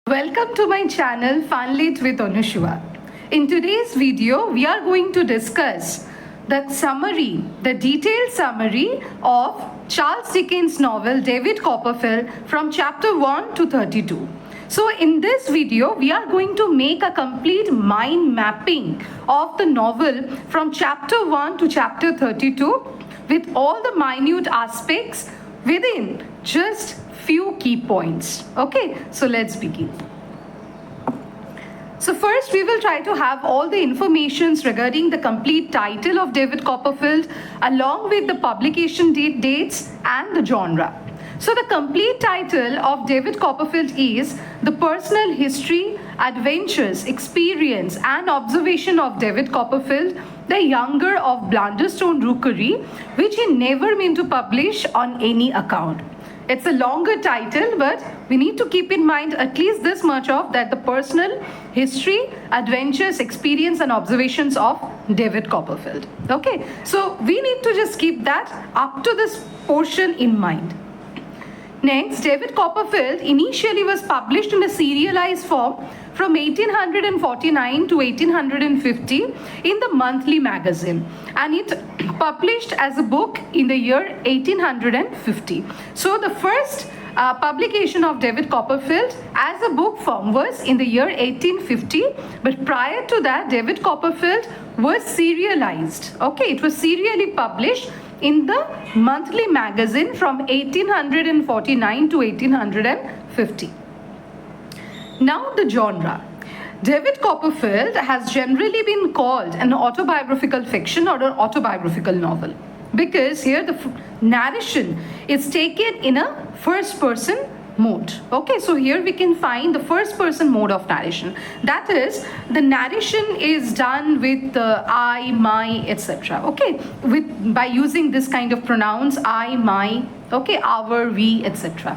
Welcome to my channel Fun Lit with Anushua. In today's video, we are going to discuss the detailed summary of Charles Dickens' novel David Copperfield from chapter 1 to 32. So in this video, we are going to make a complete mind mapping of the novel from chapter 1 to chapter 32 with all the minute aspects within just few key points. Okay, so let's begin. So first we will try to have all the informations regarding the complete title of David Copperfield along with the publication dates and the genre. So the complete title of David Copperfield is The Personal History, Adventures, Experience and Observation of David Copperfield, the Younger of Blunderstone Rookery, which he never meant to publish on any account. It's a longer title, but we need to keep in mind at least this much of that the personal history, adventures, experience and observations of David Copperfield. Okay, so we need to just keep that up to this portion in mind. Next, David Copperfield initially was published in a serialized form from 1849 to 1850 in the monthly magazine, and it published as a book in the year 1850. So the first publication of David Copperfield as a book form was in the year 1850, but prior to that David Copperfield was serialized. Okay, it was serially published in the monthly magazine from 1849 to 1850. Now the genre. David Copperfield has generally been called an autobiographical fiction or an autobiographical novel because here the narration is taken in a first person mode. Okay, so here we can find the first person mode of narration. That is, the narration is done with the I, my, etc. Okay, by using this kind of pronouns I, my, okay, our, we, etc.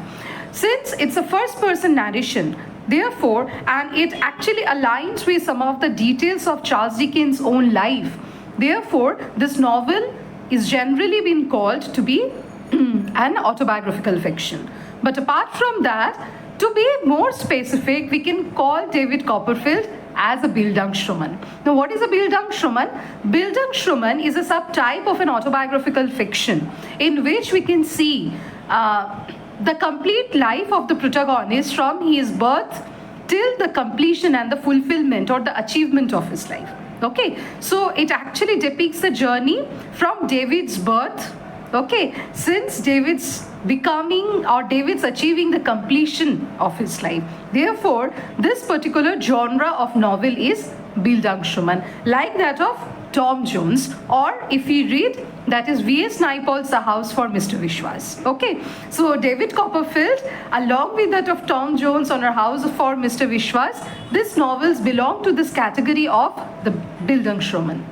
Since it's a first person narration, therefore, and it actually aligns with some of the details of Charles Dickens' own life, therefore this novel is generally been called to be an autobiographical fiction. But apart from that, to be more specific, we can call David Copperfield as a Bildungsroman. Now, what is a Bildungsroman? Bildungsroman is a subtype of an autobiographical fiction in which we can see the complete life of the protagonist from his birth till the completion and the fulfillment or the achievement of his life. Okay, so it actually depicts the journey from David's birth, okay, since David's becoming or David's achieving the completion of his life. Therefore, this particular genre of novel is Bildungsroman, like that of Tom Jones, or if we read, that is V.S. Naipaul's The House for Mr. Vishwas. Okay, so David Copperfield, along with that of Tom Jones on Her House for Mr. Vishwas, these novels belong to this category of the Bildungsroman.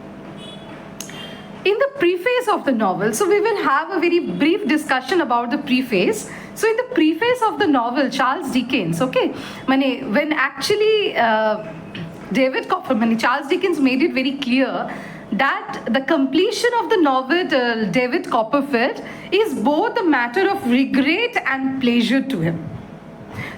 In the preface of the novel, so we will have a very brief discussion about the preface. So in the preface of the novel, Charles Dickens, okay, when actually Charles Dickens made it very clear that the completion of the novel David Copperfield is both a matter of regret and pleasure to him.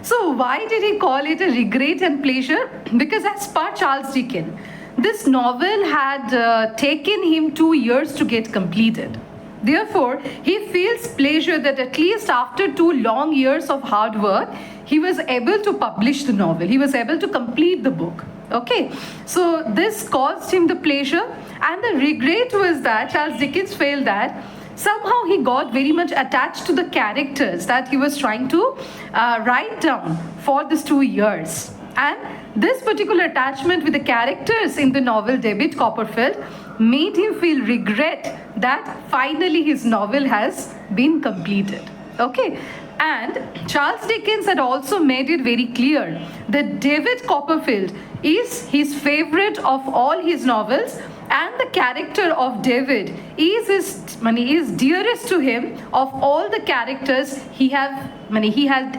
So why did he call it a regret and pleasure? Because as per Charles Dickens, this novel had taken him 2 years to get completed. Therefore, he feels pleasure that at least after 2 long years of hard work, he was able to publish the novel. He was able to complete the book. Okay, so this caused him the pleasure, and the regret was that Charles Dickens felt that somehow he got very much attached to the characters that he was trying to write down for these 2 years. And this particular attachment with the characters in the novel David Copperfield made him feel regret that finally his novel has been completed. Okay, and Charles Dickens had also made it very clear that David Copperfield is his favorite of all his novels, and the character of David is dearest to him of all the characters he had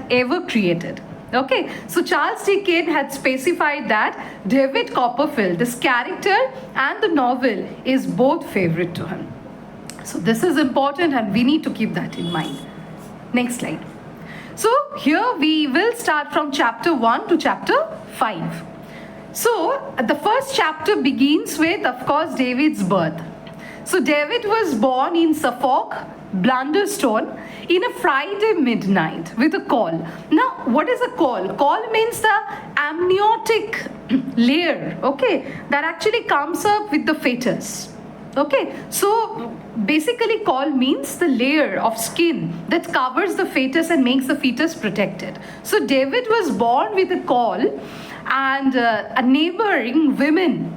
ever created. Okay, so Charles Dickens had specified that David Copperfield, this character and the novel, is both favorite to him. So this is important and we need to keep that in mind. Next slide. So here we will start from chapter 1 to chapter 5. So the first chapter begins with, of course, David's birth. So David was born in Suffolk, Blunderstone, in a Friday midnight with a caul. Now, what is a caul? Caul means the amniotic layer, okay, that actually comes up with the fetus. Okay, so basically caul means the layer of skin that covers the fetus and makes the fetus protected. So David was born with a caul, and a neighboring women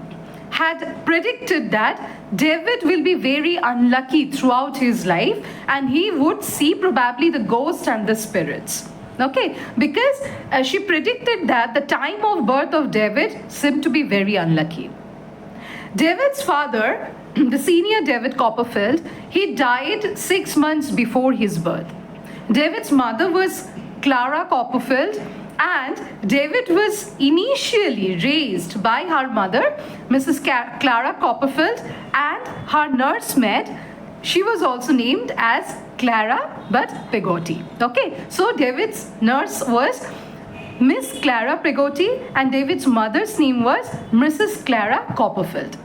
had predicted that David will be very unlucky throughout his life and he would see probably the ghost and the spirits. Okay, because she predicted that the time of birth of David seemed to be very unlucky. David's father, the senior David Copperfield, he died 6 months before his birth. David's mother was Clara Copperfield, and David was initially raised by her mother, Mrs. Clara Copperfield, and her nursemaid. She was also named as Clara but Peggotty. Okay, so David's nurse was Miss Clara Peggotty and David's mother's name was Mrs. Clara Copperfield.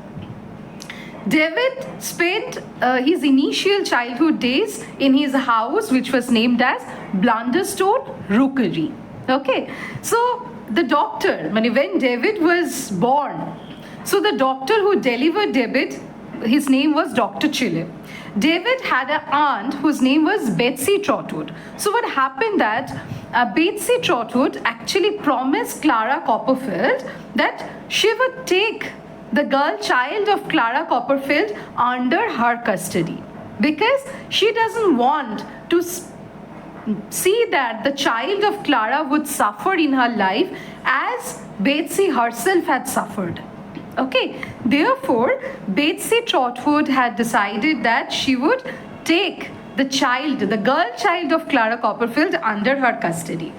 David spent his initial childhood days in his house, which was named as Blunderstone Rookery. Okay, so the doctor, when David was born, so the doctor who delivered David, his name was Dr. Chile. David had an aunt whose name was Betsy Trotwood. So what happened that Betsy Trotwood actually promised Clara Copperfield that she would take the girl child of Clara Copperfield under her custody, because she doesn't want to see that the child of Clara would suffer in her life as Betsy herself had suffered. Okay, therefore Betsy Trotwood had decided that she would take the child, the girl child of Clara Copperfield under her custody.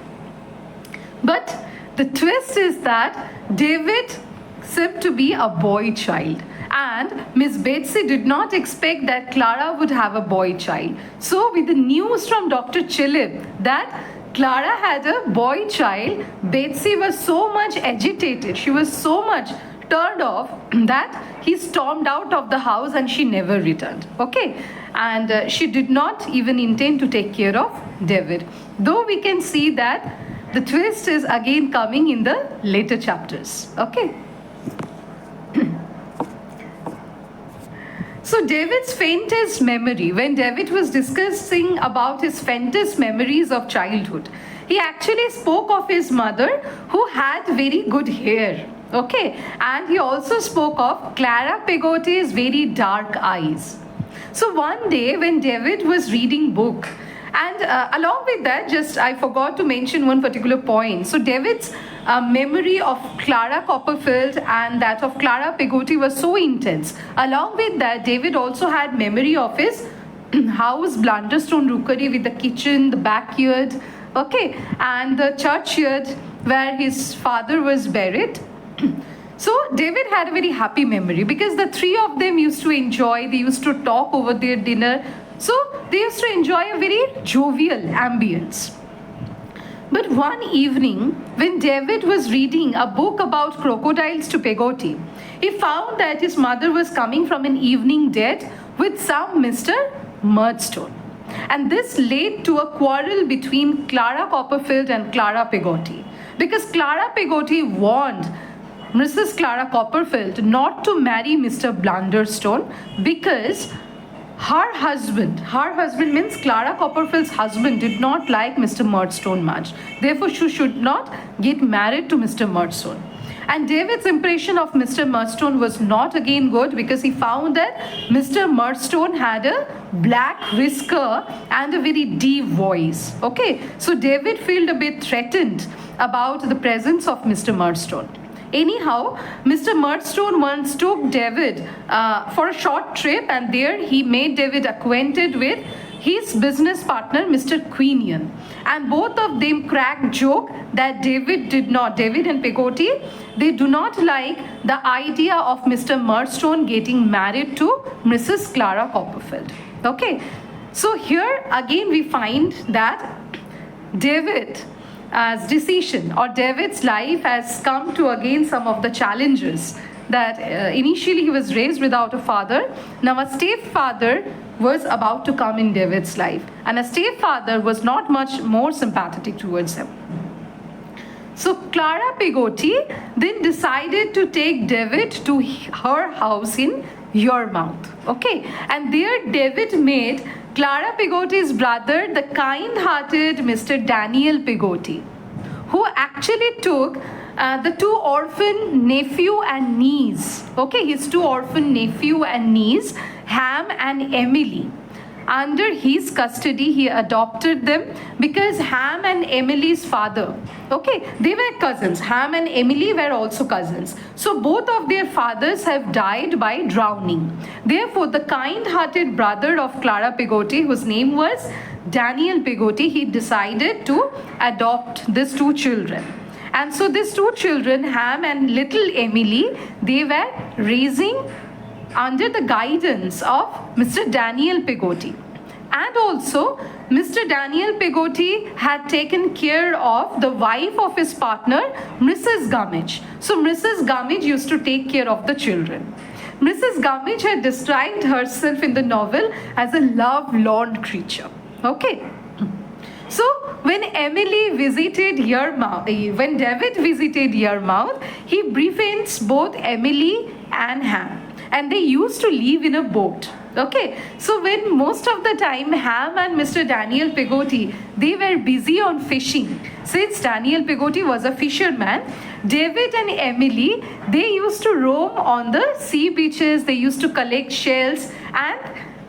But the twist is that David seemed to be a boy child, and Miss Betsy did not expect that Clara would have a boy child. So with the news from Dr. Chillip that Clara had a boy child, Betsy was so much agitated, she was so much turned off that he stormed out of the house and she never returned. Okay, and she did not even intend to take care of David, though we can see that the twist is again coming in the later chapters. Okay. So David's faintest memory, when David was discussing about his faintest memories of childhood, he actually spoke of his mother who had very good hair. Okay, and he also spoke of Clara Peggotty's very dark eyes. So one day when David was reading book, and along with that, just I forgot to mention one particular point. So David's memory of Clara Copperfield and that of Clara Peggotty was so intense. Along with that, David also had memory of his house, Blunderstone Rookery, with the kitchen, the backyard, okay, and the churchyard where his father was buried. So David had a very happy memory because the three of them used to enjoy, they used to talk over their dinner. So they used to enjoy a very jovial ambience. But one evening, when David was reading a book about crocodiles to Peggotty, he found that his mother was coming from an evening date with some Mr. Murdstone. And this led to a quarrel between Clara Copperfield and Clara Peggotty, because Clara Peggotty warned Mrs. Clara Copperfield not to marry Mr. Blunderstone because her husband means Clara Copperfield's husband, did not like Mr. Murdstone much. Therefore, she should not get married to Mr. Murdstone. And David's impression of Mr. Murdstone was not again good, because he found that Mr. Murdstone had a black whisker and a very deep voice. Okay, so David felt a bit threatened about the presence of Mr. Murdstone. Anyhow, Mr. Murdstone once took David for a short trip, and there he made David acquainted with his business partner, Mr. Quinion. And both of them cracked joke that David and Peggotty, they do not like the idea of Mr. Murdstone getting married to Mrs. Clara Copperfield. Okay, so here again we find that David's decision or David's life has come to again some of the challenges that initially he was raised without a father. Now a stepfather was about to come in David's life, and a stepfather was not much more sympathetic towards him. So Clara Peggotty then decided to take David to her house in Yarmouth. Okay, and there David met Clara Peggotty's brother, the kind-hearted Mr. Daniel Peggotty, who actually took the two orphan nephew and niece, okay, his two orphan nephew and niece, Ham and Emily. Under his custody, he adopted them because Ham and Emily's father, okay, they were cousins. Ham and Emily were also cousins. So both of their fathers have died by drowning. Therefore, the kind-hearted brother of Clara Peggotty, whose name was Daniel Peggotty, he decided to adopt these two children. And so these two children, Ham and little Emily, they were raising under the guidance of Mr. Daniel Peggotty. And also, Mr. Daniel Peggotty had taken care of the wife of his partner, Mrs. Gummidge. So Mrs. Gummidge used to take care of the children. Mrs. Gummidge had described herself in the novel as a love-lorn creature. Okay. So when Emily visited Yarmouth, when David visited Yarmouth, he befriends both Emily and Ham, and they used to live in a boat. Okay, so when most of the time Ham and Mr. Daniel Peggotty, they were busy on fishing. Since Daniel Peggotty was a fisherman, David and Emily, they used to roam on the sea beaches, they used to collect shells, and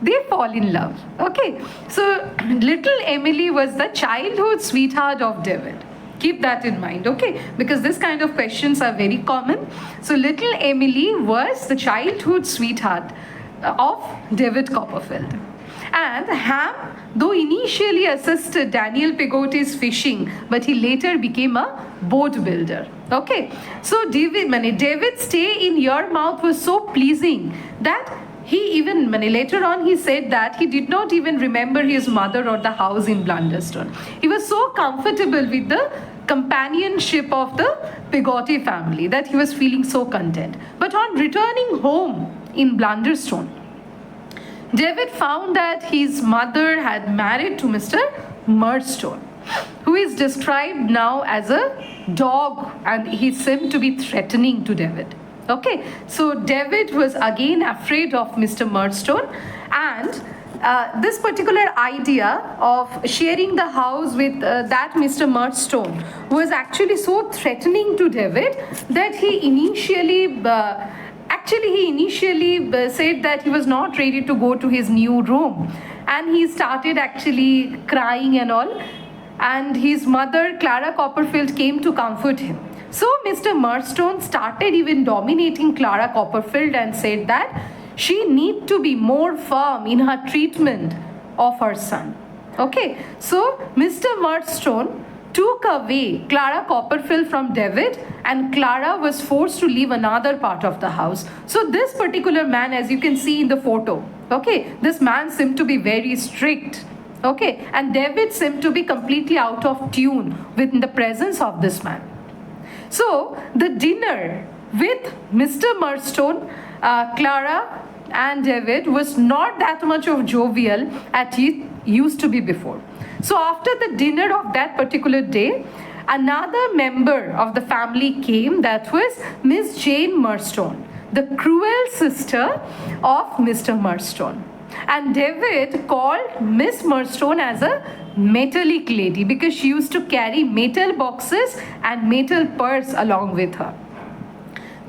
they fall in love. Okay, so little Emily was the childhood sweetheart of David. Keep that in mind, okay, because this kind of questions are very common. So little Emily was the childhood sweetheart of David Copperfield. And Ham, though initially assisted Daniel Peggotty's fishing, but he later became a boat builder. Okay, so David's stay in Yarmouth was so pleasing that he even, later on he said that he did not even remember his mother or the house in Blunderstone. He was so comfortable with the companionship of the Peggotty family that he was feeling so content. But on returning home in Blunderstone, David found that his mother had married to Mr. Murdstone, who is described now as a dog, and he seemed to be threatening to David. Okay, so David was again afraid of Mr. Murdstone, and this particular idea of sharing the house with that Mr. Murdstone was actually so threatening to David that he initially said that he was not ready to go to his new room, and he started actually crying and all, and his mother Clara Copperfield came to comfort him. So Mr. Murdstone started even dominating Clara Copperfield and said that she need to be more firm in her treatment of her son. Okay, so Mr. Murdstone took away Clara Copperfield from David, and Clara was forced to leave another part of the house. So this particular man, as you can see in the photo, okay, this man seemed to be very strict. Okay, and David seemed to be completely out of tune within the presence of this man. So the dinner with Mr. Murdstone, Clara and David was not that much of jovial as it used to be before. So after the dinner of that particular day, another member of the family came, that was Miss Jane Murdstone, the cruel sister of Mr. Murdstone. And David called Miss Murdstone as a metallic lady because she used to carry metal boxes and metal purse along with her.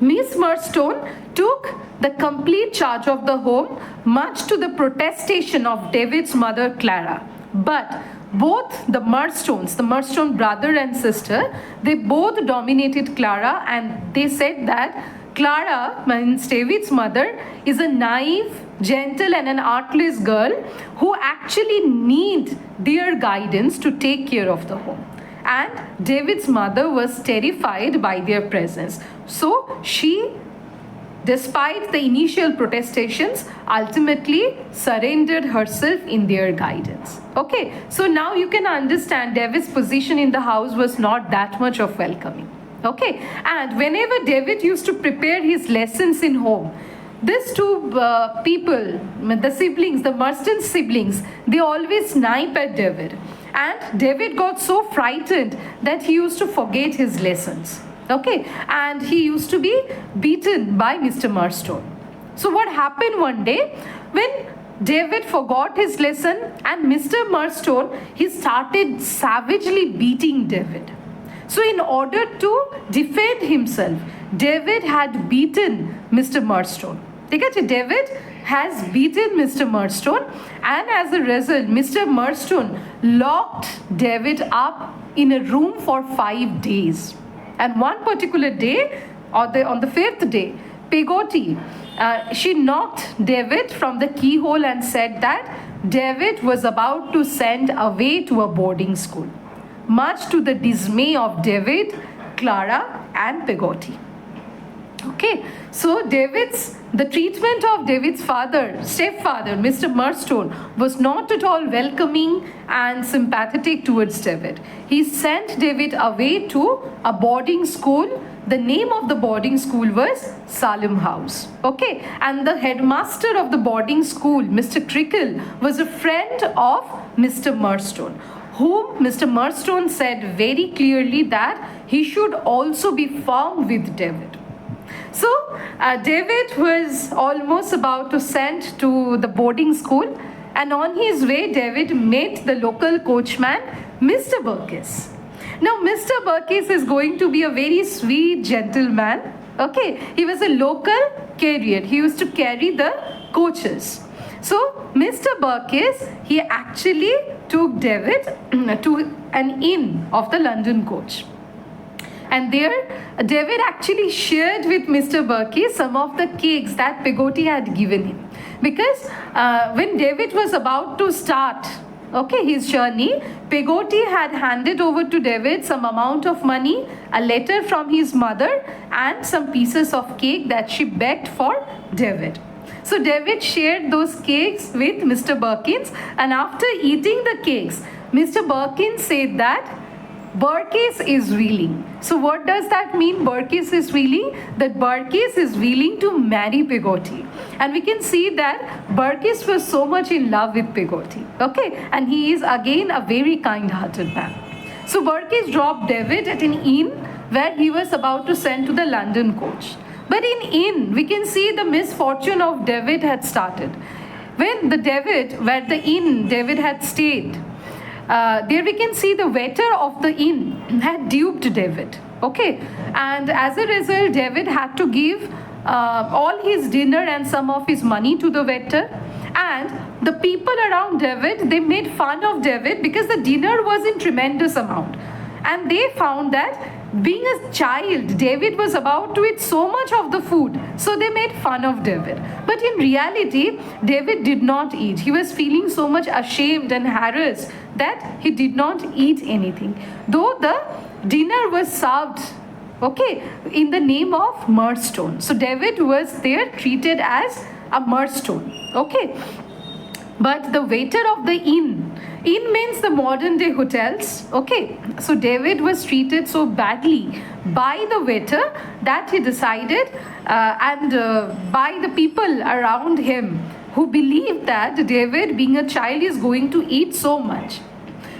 Miss Murdstone took the complete charge of the home, much to the protestation of David's mother Clara. But both the Murdstones, the Murdstone brother and sister, they both dominated Clara, and they said that Clara, means David's mother, is a naive, gentle and an artless girl who actually need their guidance to take care of the home. And David's mother was terrified by their presence. So she despite the initial protestations, ultimately surrendered herself in their guidance. Okay, so now you can understand David's position in the house was not that much of welcoming. Okay, and whenever David used to prepare his lessons in home, these two people, the siblings, the Marston siblings, they always snipe at David. And David got so frightened that he used to forget his lessons. Okay, and he used to be beaten by Mr. Murdstone. So what happened one day, when David forgot his lesson and Mr. Murdstone, he started savagely beating David. So in order to defend himself, David had beaten Mr. Murdstone. David has beaten Mr. Murdstone, and as a result, Mr. Murdstone locked David up in a room for 5 days. And one particular day, on the 5th day, Peggotty, she knocked David from the keyhole and said that David was about to send away to a boarding school, much to the dismay of David, Clara, and Peggotty. Okay, so the treatment of David's stepfather, Mr. Murdstone, was not at all welcoming and sympathetic towards David. He sent David away to a boarding school. The name of the boarding school was Salem House. Okay, and the headmaster of the boarding school, Mr. Trickle, was a friend of Mr. Murdstone, whom Mr. Murdstone said very clearly that he should also be firm with David. So David was almost about to send to the boarding school, and on his way David met the local coachman, Mr. Burkiss. Now Mr. Burkiss is going to be a very sweet gentleman. Okay, he was a local carrier. He used to carry the coaches. So Mr. Burkiss, he actually took David to an inn of the London coach. And there, David actually shared with Mr. Burkiss some of the cakes that Peggotty had given him. Because when David was about to start, his journey, Peggotty had handed over to David some amount of money, a letter from his mother, and some pieces of cake that she begged for David. So David shared those cakes with Mr. Burkiss, and after eating the cakes, Mr. Burkiss said that Burkiss is willing. So what does that mean? Burkiss is willing? That Burkiss is willing to marry Peggotty. And we can see that Burkiss was so much in love with Peggotty. Okay, and he is again a very kind-hearted man. So Burkiss dropped David at an inn where he was about to send to the London coach. But in inn, we can see the misfortune of David had started. When where the inn David had stayed, there we can see the waiter of the inn had duped David. Okay, and as a result, David had to give all his dinner and some of his money to the waiter. And the people around David, they made fun of David because the dinner was in tremendous amount. And they found that being a child, David was about to eat so much of the food. So they made fun of David. But in reality, David did not eat. He was feeling so much ashamed and harassed that he did not eat anything. Though the dinner was served, in the name of Murdstone. So David was there treated as a Murdstone. But the waiter of the inn means the modern day hotels. So David was treated so badly by the waiter that he decided and by the people around him who believed that David, being a child, is going to eat so much.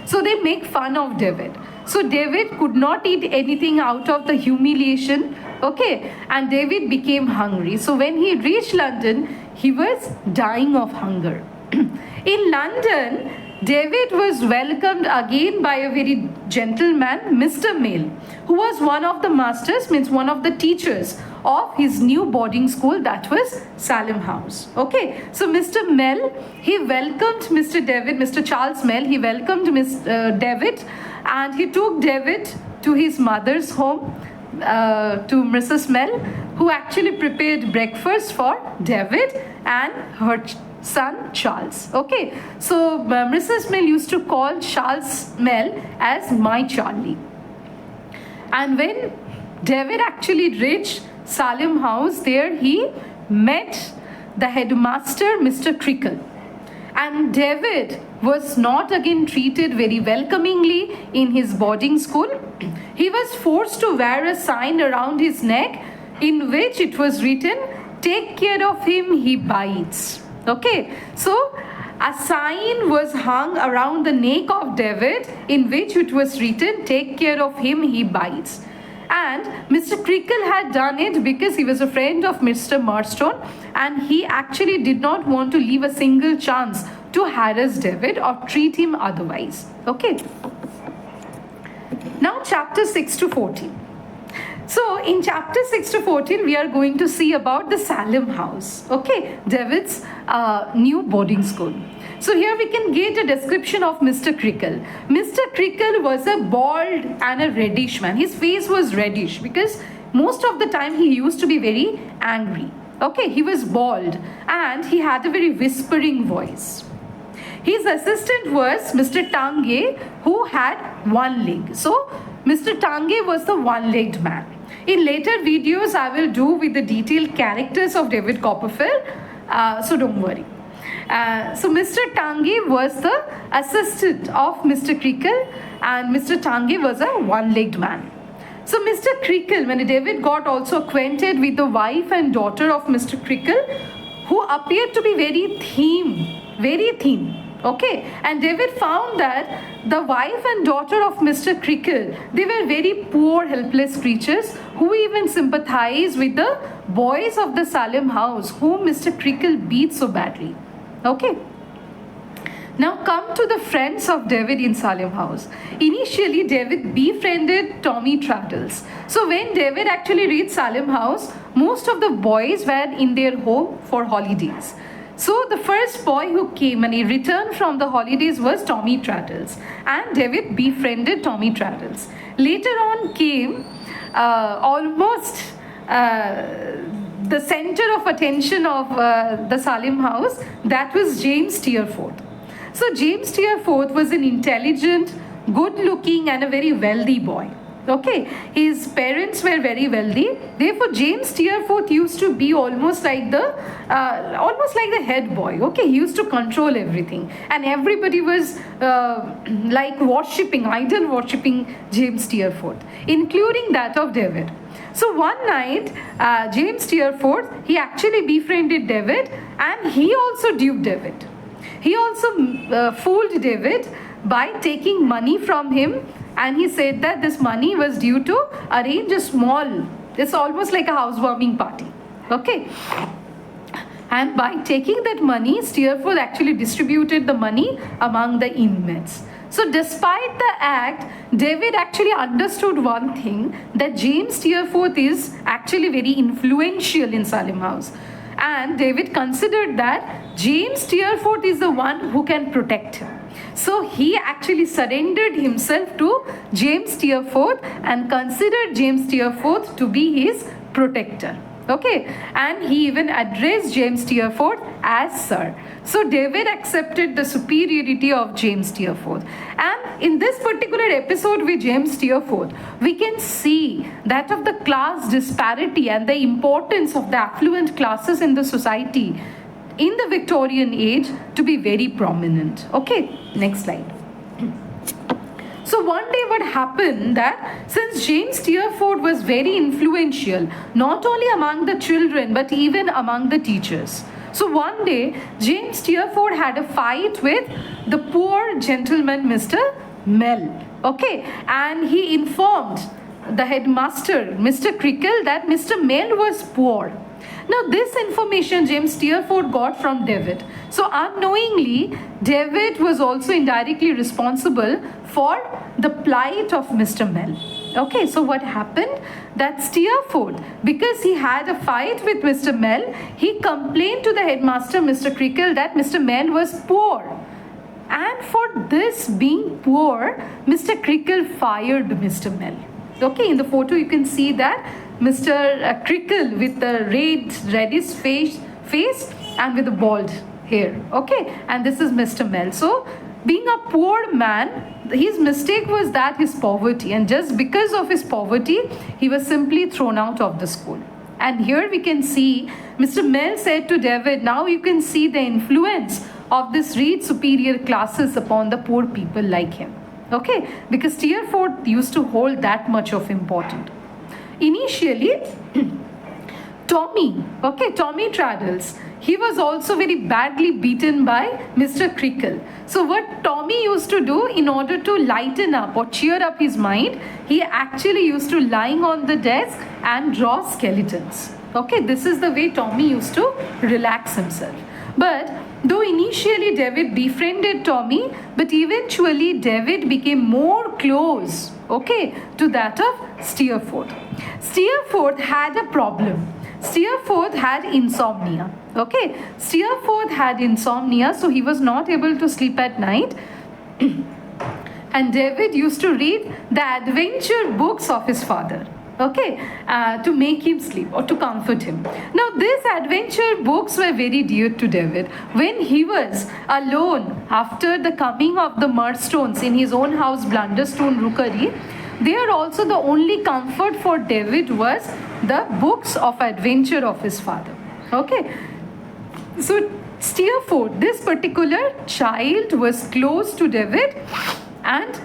So they make fun of David. So David could not eat anything out of the humiliation. And David became hungry. So when he reached London, he was dying of hunger. In London, David was welcomed again by a very gentleman, Mr. Mill, who was one of the masters, means one of the teachers of his new boarding school, that was Salem House. So Mr. Mill, he welcomed Mr. Charles Mill, he welcomed David, and he took David to his mother's home, to Mrs. Mill, who actually prepared breakfast for David and her son Charles. So Mrs. Mill used to call Charles Mill as my Charlie. And when David actually reached Salem House, there he met the headmaster, Mr. Crickle. And David was not again treated very welcomingly in his boarding school. He was forced to wear a sign around his neck in which it was written, "Take care of him, he bites." Okay, so a sign was hung around the neck of David in which it was written, "Take care of him, he bites." And Mr. Crickle had done it because he was a friend of Mr. Murdstone, and he actually did not want to leave a single chance to harass David or treat him otherwise. Okay. Now chapter 6 to 14. So in chapter 6 to 14, we are going to see about the Salem House. Okay, David's new boarding school. So here we can get a description of Mr. Crickle. Mr. Crickle was a bald and a reddish man. His face was reddish because most of the time he used to be very angry. Okay, he was bald and he had a very whispering voice. His assistant was Mr. Tange, who had one leg. So Mr. Tange was the one-legged man. In later videos, I will do with the detailed characters of David Copperfield, so don't worry. So Mr. Tange was the assistant of Mr. Crickle, and Mr. Tange was a one-legged man. So Mr. Crickle, when David got also acquainted with the wife and daughter of Mr. Crickle, who appeared to be very thin. Okay, and David found that the wife and daughter of Mr. Crickle, they were very poor, helpless creatures who even sympathized with the boys of the Salem House, whom Mr. Crickle beat so badly. Okay. Now come to the friends of David in Salem House. Initially, David befriended Tommy Traddles. So when David actually reached Salem House, most of the boys were in their home for holidays. So the first boy who came and he returned from the holidays was Tommy Traddles, and David befriended Tommy Traddles. Later on came almost the center of attention of the Salem House, that was James Steerforth. So James Steerforth was an intelligent, good-looking and a very wealthy boy. Okay, his parents were very wealthy. Therefore, James Steerforth used to be almost like the head boy. Okay, he used to control everything, and everybody was like idol worshipping James Steerforth, including that of David. So one night, James Steerforth, he actually befriended David, and he also duped David. He also fooled David by taking money from him, and he said that this money was due to arrange it's almost like a housewarming party. Okay. And by taking that money, Steerforth actually distributed the money among the inmates. So despite the act, David actually understood one thing, that James Steerforth is actually very influential in Salem House. And David considered that James Steerforth is the one who can protect him. So he actually surrendered himself to James Steerforth and considered James Steerforth to be his protector. Okay, and he even addressed James Steerforth as Sir. So David accepted the superiority of James Steerforth. And in this particular episode with James Steerforth, we can see that of the class disparity and the importance of the affluent classes in the society in the Victorian age to be very prominent. Okay, next slide. So one day what happened that since James Steerforth was very influential, not only among the children but even among the teachers. So one day James Steerforth had a fight with the poor gentleman Mr. Mell. Okay, and he informed the headmaster Mr. Crickle that Mr. Mell was poor. Now this information James Steerforth got from David. So unknowingly, David was also indirectly responsible for the plight of Mr. Mell. Okay, so what happened? That Steerforth, because he had a fight with Mr. Mell, he complained to the headmaster Mr. Crickle that Mr. Mell was poor. And for this being poor, Mr. Crickle fired Mr. Mell. Okay, in the photo you can see that Mr. Crickle with the reddish face and with the bald hair. Okay, and this is Mr. Mell. So being a poor man, his mistake was that his poverty, and just because of his poverty, he was simply thrown out of the school. And here we can see Mr. Mill said to David, now you can see the influence of this rich superior classes upon the poor people like him. Okay, because Steerforth used to hold that much of importance. Initially, Tommy Traddles, he was also very badly beaten by Mr. Creakle. So what Tommy used to do in order to lighten up or cheer up his mind, he actually used to lying on the desk and draw skeletons. Okay, this is the way Tommy used to relax himself. But though initially David befriended Tommy, but eventually David became more close, okay, to that of Steerforth. Steerforth had a problem. Steerforth had insomnia. Okay, Steerforth had insomnia, so he was not able to sleep at night. And David used to read the adventure books of his father, okay, to make him sleep or to comfort him. Now, these adventure books were very dear to David. When he was alone after the coming of the Murdstones in his own house, Blunderstone Rookery, there also the only comfort for David was the books of adventure of his father. Okay, so Steerforth, this particular child, was close to David, and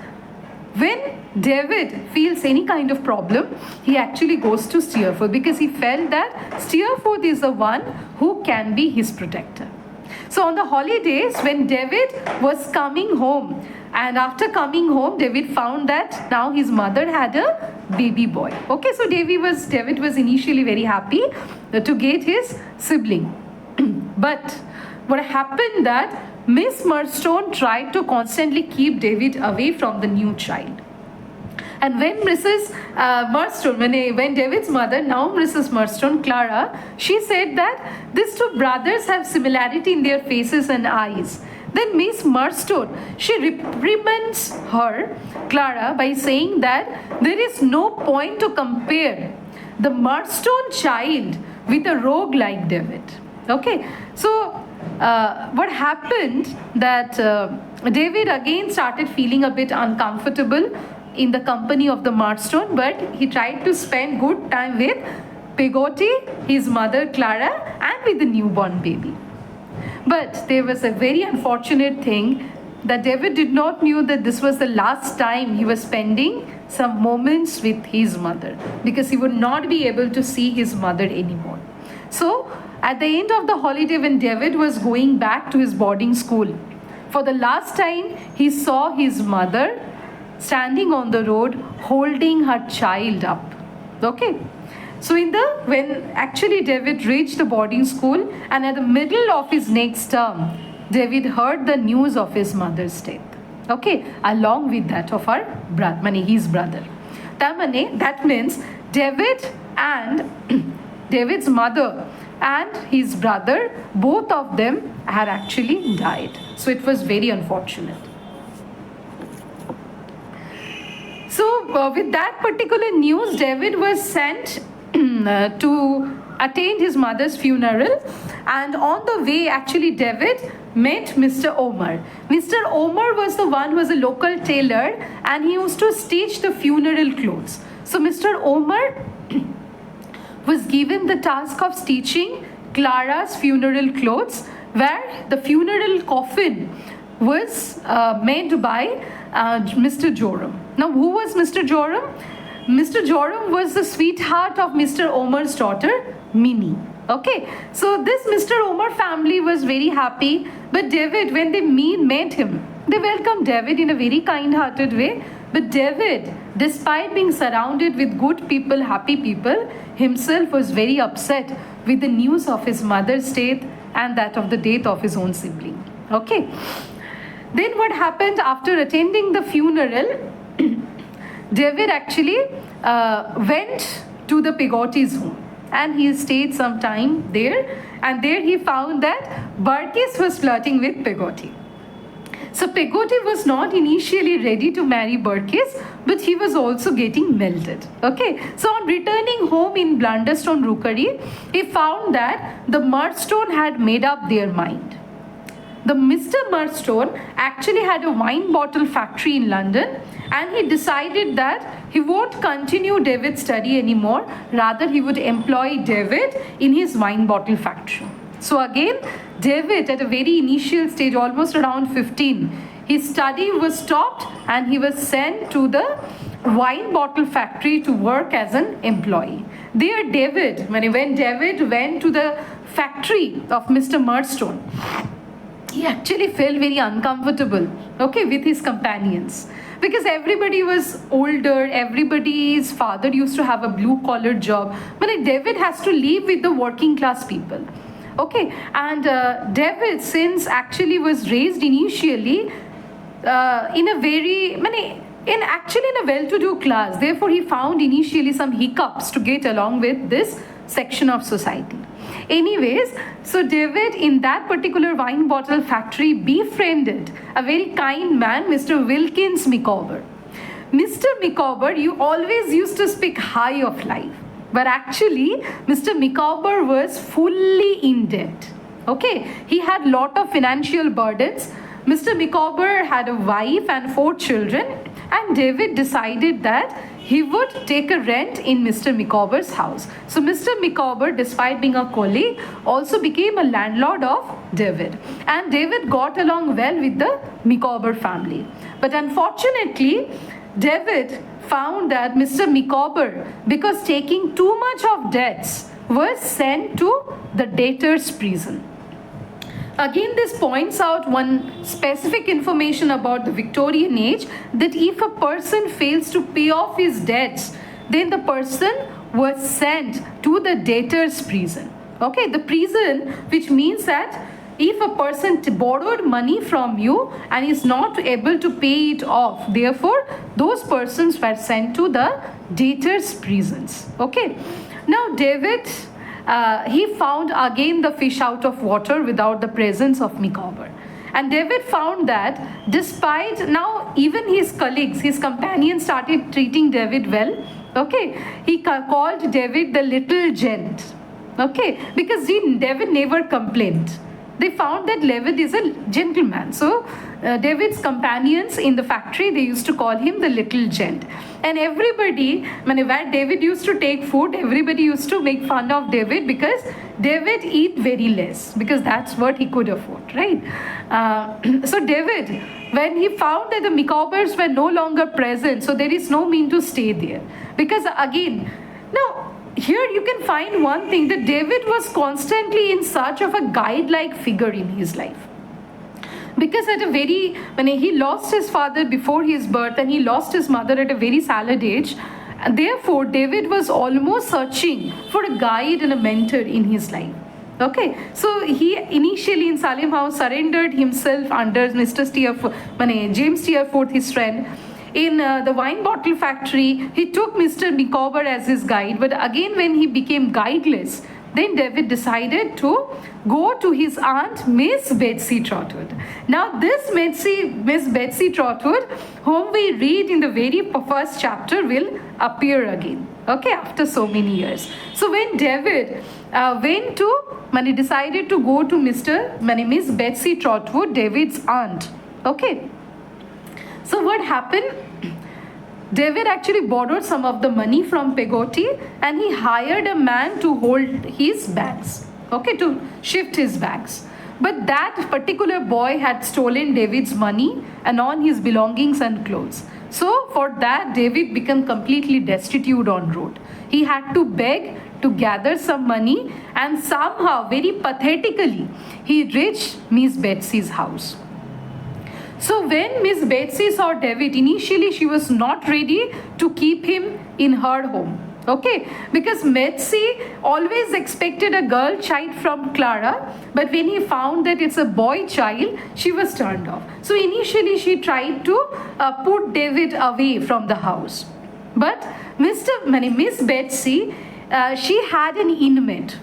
when David feels any kind of problem, he actually goes to Steerforth because he felt that Steerforth is the one who can be his protector. So on the holidays, when David was coming home, and after coming home, David found that now his mother had a baby boy. Okay, so David was initially very happy to get his sibling. But what happened that Miss Murdstone tried to constantly keep David away from the new child. And when Mrs. Murdstone, when David's mother, now Mrs. Murdstone, Clara, she said that these two brothers have similarity in their faces and eyes. Then Miss Murdstone, she reprimands her, Clara, by saying that there is no point to compare the Murdstone child with a rogue like David. Okay, so what happened that David again started feeling a bit uncomfortable in the company of the Murdstone, but he tried to spend good time with Peggotty, his mother Clara, and with the newborn baby. But there was a very unfortunate thing that David did not know that this was the last time he was spending some moments with his mother, because he would not be able to see his mother anymore. So at the end of the holiday, when David was going back to his boarding school, for the last time he saw his mother standing on the road holding her child up. Okay, so when actually David reached the boarding school, and at the middle of his next term, David heard the news of his mother's death. Okay, along with that of his brother. That means David and David's mother and his brother, both of them had actually died. So it was very unfortunate. So with that particular news, David was sent to attend his mother's funeral, and on the way actually David met Mr. Omer. Mr. Omer was the one who was a local tailor, and he used to stitch the funeral clothes. So Mr. Omer was given the task of stitching Clara's funeral clothes, where the funeral coffin was made by Mr. Joram. Now, who was Mr. Joram? Mr. Joram was the sweetheart of Mr. Omer's daughter, Minnie. Okay, so this Mr. Omer family was very happy, but David, when they met him, they welcomed David in a very kind-hearted way. But David, despite being surrounded with good people, happy people, himself was very upset with the news of his mother's death and that of the death of his own sibling. Okay. Then what happened after attending the funeral, David actually went to the Peggotty's home, and he stayed some time there, and there he found that Burkiss was flirting with Peggotty. So Peggotty was not initially ready to marry Burkiss, but he was also getting melted. Okay, so on returning home in Blunderstone Rookery, he found that the Murdstone had made up their mind. The Mr. Murdstone actually had a wine bottle factory in London, and he decided that he won't continue David's study anymore. Rather, he would employ David in his wine bottle factory. So again, David at a very initial stage, almost around 15, his study was stopped and he was sent to the wine bottle factory to work as an employee. There David, when David went to the factory of Mr. Murdstone, he actually felt very uncomfortable, okay, with his companions. Because everybody was older, everybody's father used to have a blue-collar job. But David has to live with the working class people. Okay, and David, since actually was raised initially in a very, in a well-to-do class, therefore he found initially some hiccups to get along with this section of society. Anyways, so David in that particular wine bottle factory befriended a very kind man, Mr. Wilkins Micawber. Mr. Micawber, you always used to speak high of life, but actually Mr. Micawber was fully in debt. Okay, he had lot of financial burdens. Mr. Micawber had a wife and 4 children, and David decided that he would take a rent in Mr. Micawber's house. So Mr. Micawber, despite being a colleague, also became a landlord of David. And David got along well with the Micawber family. But unfortunately, David found that Mr. Micawber, because taking too much of debts, was sent to the debtor's prison. Again, this points out one specific information about the Victorian age, that if a person fails to pay off his debts, then the person was sent to the debtor's prison. Okay, the prison, which means that if a person borrowed money from you and is not able to pay it off, therefore those persons were sent to the debtor's prisons. Okay, now David, he found again the fish out of water without the presence of Micawber. And David found that despite now even his colleagues, his companions started treating David well. Okay, he called David the little gent. Okay, because David never complained. They found that David is a gentleman. So David's companions in the factory, they used to call him the little gent. And everybody, where David used to take food, everybody used to make fun of David because David eat very less, because that's what he could afford, right? So David, when he found that the Micawbers were no longer present, so there is no mean to stay there. Because again, now here you can find one thing, that David was constantly in search of a guide-like figure in his life. Because at a very, when he lost his father before his birth and he lost his mother at a very salad age, and therefore David was almost searching for a guide and a mentor in his life. Okay, so he initially in Salem house surrendered himself under Mr. Steerforth, James Steerforth, his friend. In the wine bottle factory, he took Mr. Micawber as his guide, but again when he became guideless, then David decided to go to his aunt, Miss Betsy Trotwood. Now this Miss Betsy Trotwood, whom we read in the very first chapter, will appear again, okay, after so many years. So when David decided to go to Miss Betsy Trotwood, David's aunt, okay. So what happened? David actually borrowed some of the money from Peggotty and he hired a man to hold his bags, okay, to shift his bags. But that particular boy had stolen David's money and all his belongings and clothes. So for that, David became completely destitute on road. He had to beg to gather some money, and somehow, very pathetically, he reached Miss Betsy's house. So when Miss Betsy saw David, initially she was not ready to keep him in her home. Okay, because Betsy always expected a girl child from Clara, but when he found that it's a boy child, she was turned off. So initially she tried to put David away from the house. But Miss Betsy, she had an inmate,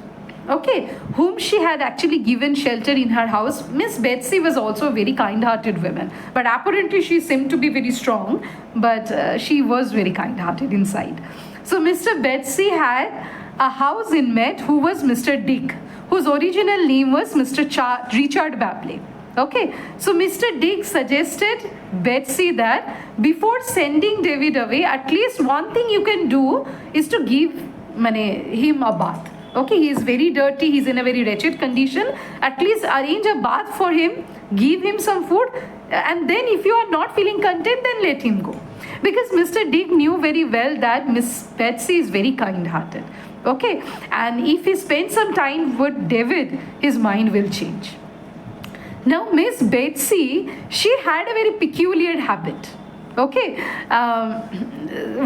okay, whom she had actually given shelter in her house. Miss Betsy was also a very kind-hearted woman, but apparently she seemed to be very strong, but she was very kind-hearted inside. So Mr. Betsy had a house inmate who was Mr. Dick, whose original name was Mr. Richard Babley. Okay, so Mr. Dick suggested Betsy that before sending David away, at least one thing you can do is to give him a bath. Okay, he is very dirty, he is in a very wretched condition. At least arrange a bath for him, give him some food, and then if you are not feeling content, then let him go. Because Mr. Dick knew very well that Miss Betsy is very kind-hearted. Okay, and if he spends some time with David, his mind will change. Now, Miss Betsy, she had a very peculiar habit. Okay,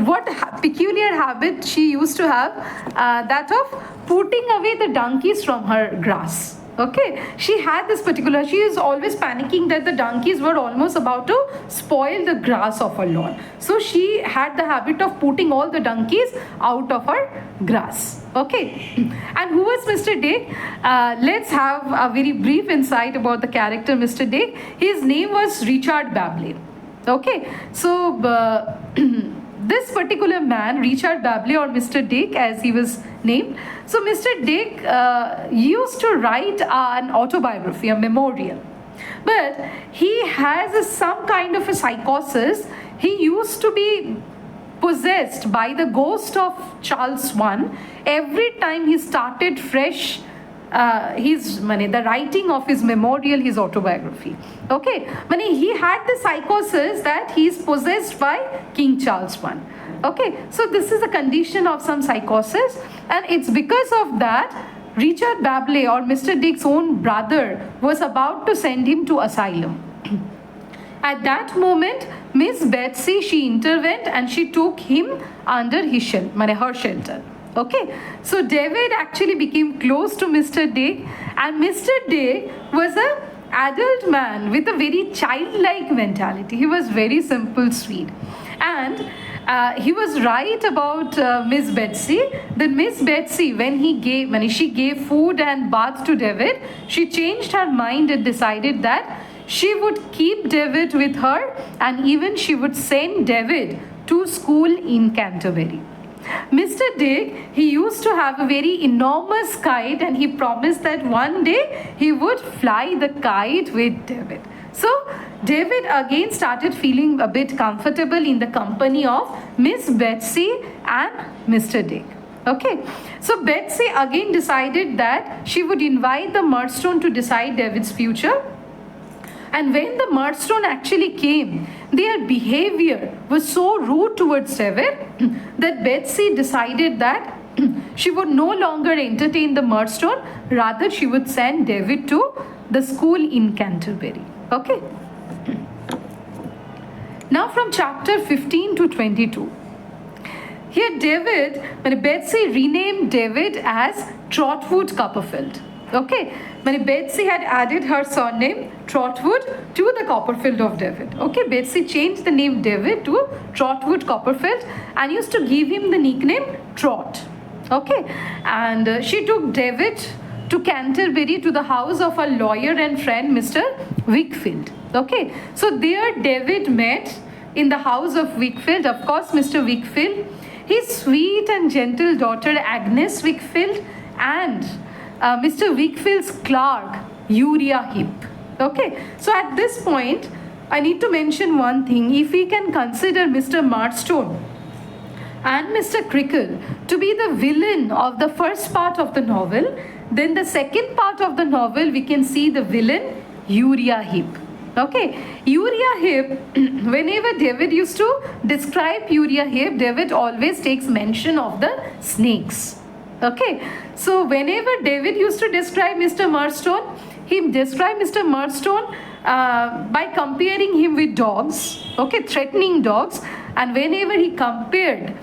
what peculiar habit she used to have? That of putting away the donkeys from her grass. Okay, she had this particular, she is always panicking that the donkeys were almost about to spoil the grass of her lawn. So she had the habit of putting all the donkeys out of her grass. Okay, and who was Mr. Dick? Let's have a very brief insight about the character Mr. Dick. His name was Richard Babley. Okay, so this particular man, Richard Babley, or Mr. Dick as he was named. So Mr. Dick used to write an autobiography, a memorial. But he has some kind of a psychosis. He used to be possessed by the ghost of Charles I every time he started fresh the writing of his memorial, his autobiography. Okay, he had the psychosis that he is possessed by King Charles I. Okay, so this is a condition of some psychosis, and it's because of that Richard Babley, or Mr. Dick's own brother, was about to send him to asylum. At that moment, Miss Betsy, she intervened and she took him under her shelter. Okay, so David actually became close to Mr. Dick, and Mr. Dick was an adult man with a very childlike mentality. He was very simple, sweet, and he was right about Miss Betsy. That Miss Betsy, when she gave food and bath to David, she changed her mind and decided that she would keep David with her, and even she would send David to school in Canterbury. Mr. Dick, he used to have a very enormous kite, and he promised that one day he would fly the kite with David. So David again started feeling a bit comfortable in the company of Miss Betsy and Mr. Dick. Okay, so Betsy again decided that she would invite the Murdstone to decide David's future. And when the Murdstone actually came, their behavior was so rude towards David that Betsy decided that she would no longer entertain the Murdstone, rather she would send David to the school in Canterbury. Okay. Now from chapter 15 to 22. Here Betsy renamed David as Trotwood Copperfield. Okay, Betsy had added her surname Trotwood to the Copperfield of David. Okay, Betsy changed the name David to Trotwood Copperfield and used to give him the nickname Trot. Okay, and she took David to Canterbury to the house of a lawyer and friend, Mr. Wickfield. Okay, so there David met in the house of Wickfield, of course, Mr. Wickfield, his sweet and gentle daughter Agnes Wickfield, and Mr. Wickfield's clerk, Uriah Heep. Okay, so at this point, I need to mention one thing. If we can consider Mr. Murdstone and Mr. Crickle to be the villain of the first part of the novel, then the second part of the novel, we can see the villain, Uriah Heep. Okay, Uriah Heep, whenever David used to describe Uriah Heep, David always takes mention of the snakes. Okay, so whenever David used to describe Mr. Murdstone, he described Mr. Murdstone by comparing him with dogs, okay, threatening dogs. And whenever he compared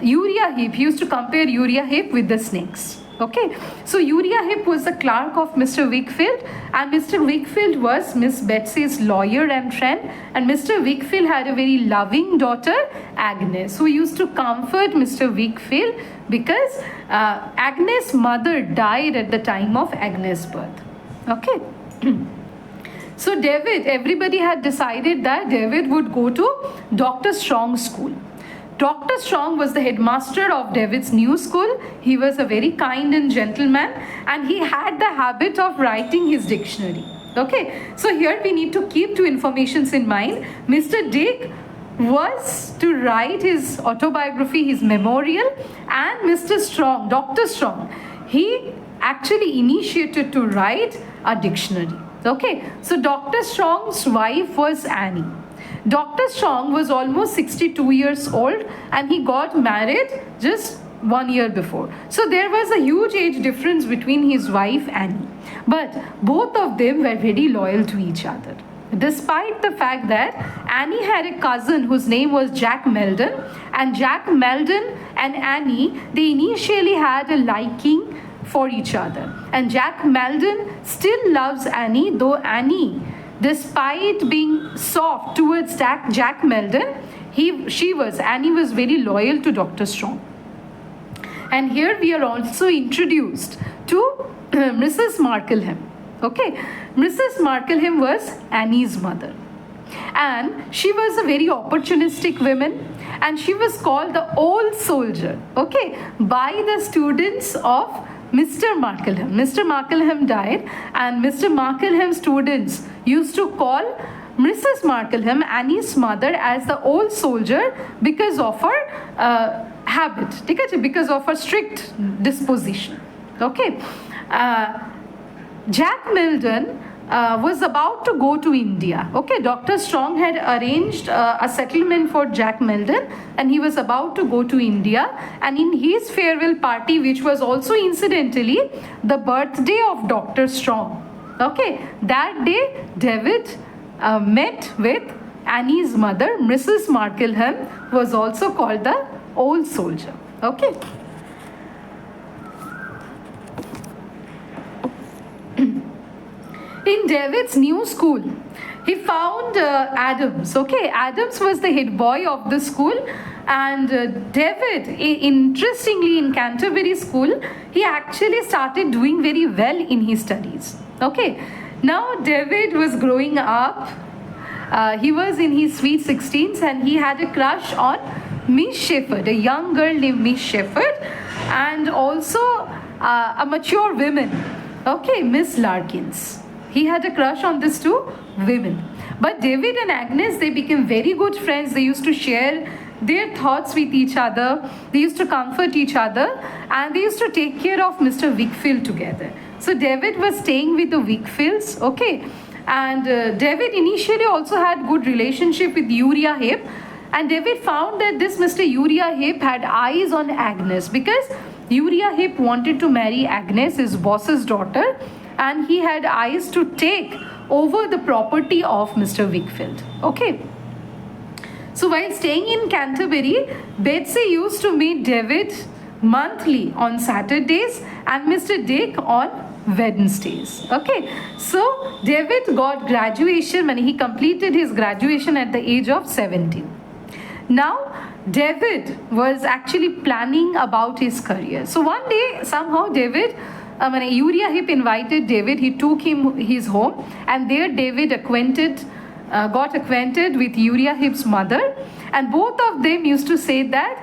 Uriah Heep, he used to compare Uriah Heep with the snakes. Okay, so Uriah Heep was the clerk of Mr. Wickfield, and Mr. Wickfield was Miss Betsy's lawyer and friend, and Mr. Wickfield had a very loving daughter, Agnes, who used to comfort Mr. Wickfield because Agnes' mother died at the time of Agnes' birth. Okay. So everybody had decided that David would go to Dr. Strong's school. Dr. Strong was the headmaster of David's new school. He was a very kind and gentle man, and he had the habit of writing his dictionary. Okay, so here we need to keep two informations in mind. Mr. Dick was to write his autobiography, his memorial, and Mr. Strong, Dr. Strong, he actually initiated to write a dictionary. Okay, so Dr. Strong's wife was Annie. Dr. Strong was almost 62 years old and he got married just 1 year before. So there was a huge age difference between his wife Annie. But both of them were very loyal to each other. Despite the fact that Annie had a cousin whose name was Jack Meldon, and Jack Meldon and Annie, they initially had a liking for each other. And Jack Meldon still loves Annie, though Annie, despite being soft towards Jack Meldon, Annie was very loyal to Dr. Strong. And here we are also introduced to Mrs. Markleham. Okay, Mrs. Markleham was Annie's mother. And she was a very opportunistic woman, and she was called the old soldier, okay, by the students of Mr. Markleham. Mr. Markleham died, and Mr. Markleham's students used to call Mrs. Markleham, Annie's mother, as the old soldier because of her habit, because of her strict disposition. Okay. Jack Meldon was about to go to India. Okay, Dr. Strong had arranged a settlement for Jack Meldon, and he was about to go to India. And in his farewell party, which was also incidentally the birthday of Dr. Strong, okay, that day David met with Annie's mother, Mrs. Markleham, was also called the old soldier. Okay. In David's new school, he found Adams. Okay, Adams was the head boy of the school, and David, interestingly, in Canterbury school, he actually started doing very well in his studies. Okay, now David was growing up. He was in his sweet 16s, and he had a crush on Miss Shepherd, a young girl named Miss Shepherd, and also a mature woman. Okay, Miss Larkins. He had a crush on these two women. But David and Agnes, they became very good friends. They used to share their thoughts with each other. They used to comfort each other, and they used to take care of Mr. Wickfield together. So David was staying with the Wickfields, okay. And David initially also had good relationship with Uriah Heep. And David found that this Mr. Uriah Heep had eyes on Agnes, because Uriah Heep wanted to marry Agnes, his boss's daughter, and he had eyes to take over the property of Mr. Wickfield. Okay. So while staying in Canterbury, Betsy used to meet David monthly on Saturdays and Mr. Dick on Wednesdays. Okay. So David got graduation when he completed his graduation at the age of 17. Now David was actually planning about his career. So one day somehow Uriah Heep invited David. He took him his home, and there David got acquainted with Uriah Heep's mother, and both of them used to say that